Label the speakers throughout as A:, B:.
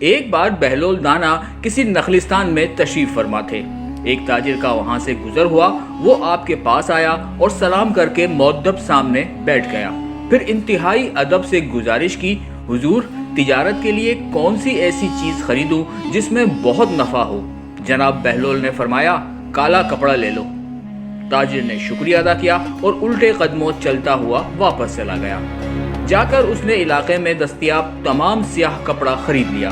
A: ایک بار بہلول دانا کسی نخلستان میں تشریف فرما تھے۔ ایک تاجر کا وہاں سے گزر ہوا، وہ آپ کے پاس آیا اور سلام کر کے مؤدب سامنے بیٹھ گیا۔ پھر انتہائی ادب سے گزارش کی، حضور تجارت کے لیے کون سی ایسی چیز خریدوں جس میں بہت نفع ہو؟ جناب بہلول نے فرمایا، کالا کپڑا لے لو۔ تاجر نے شکریہ ادا کیا اور الٹے قدموں چلتا ہوا واپس چلا گیا۔ جا کر اس نے علاقے میں دستیاب تمام سیاہ کپڑا خرید لیا۔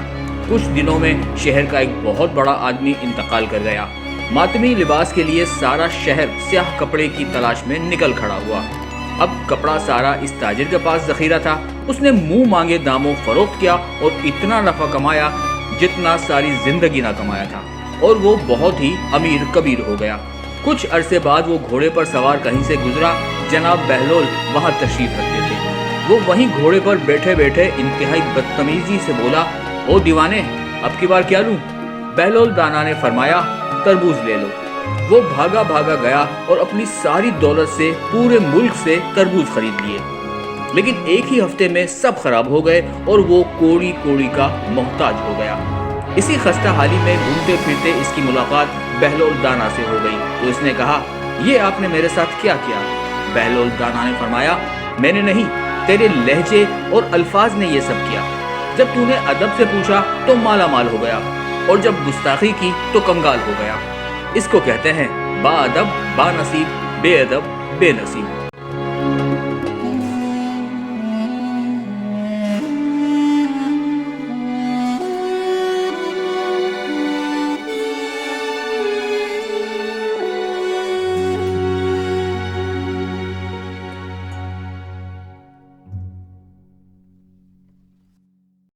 A: کچھ دنوں میں شہر کا ایک بہت بڑا آدمی انتقال کر گیا۔ ماتمی لباس کے لیے سارا شہر سیاہ کپڑے کی تلاش میں نکل کھڑا ہوا۔ اب کپڑا سارا اس تاجر کے پاس ذخیرہ تھا۔ اس نے منہ مانگے داموں فروخت کیا اور اتنا نفع کمایا جتنا ساری زندگی نہ کمایا تھا، اور وہ بہت ہی امیر کبیر ہو گیا۔ کچھ عرصے بعد وہ گھوڑے پر سوار کہیں سے گزرا۔ جناب بہلول وہاں تشریف رکھتے تھے۔ وہ وہیں گھوڑے پر بیٹھے بیٹھے انتہائی بدتمیزی سے بولا، او دیوانے، اب کی بار کیا لوں؟ بہلول دانا نے فرمایا، تربوز لے لو۔ وہ بھاگا بھاگا گیا اور اپنی ساری دولت سے پورے ملک سے تربوز خرید لیے، لیکن ایک ہی ہفتے میں سب خراب ہو گئے اور وہ کوڑی کوڑی کا محتاج ہو گیا۔ اسی خستہ حالی میں گھومتے پھرتے اس کی ملاقات بہلول دانا سے ہو گئی تو اس نے کہا، یہ آپ نے میرے ساتھ کیا کیا؟ بہلول دانا نے فرمایا، میں نے نہیں، تیرے لہجے اور الفاظ نے یہ سب کیا۔ جب تو نے ادب سے پوچھا تو مالا مال ہو گیا، اور جب گستاخی کی تو کنگال ہو گیا۔ اس کو کہتے ہیں با ادب با نصیب، بے ادب بے نصیب۔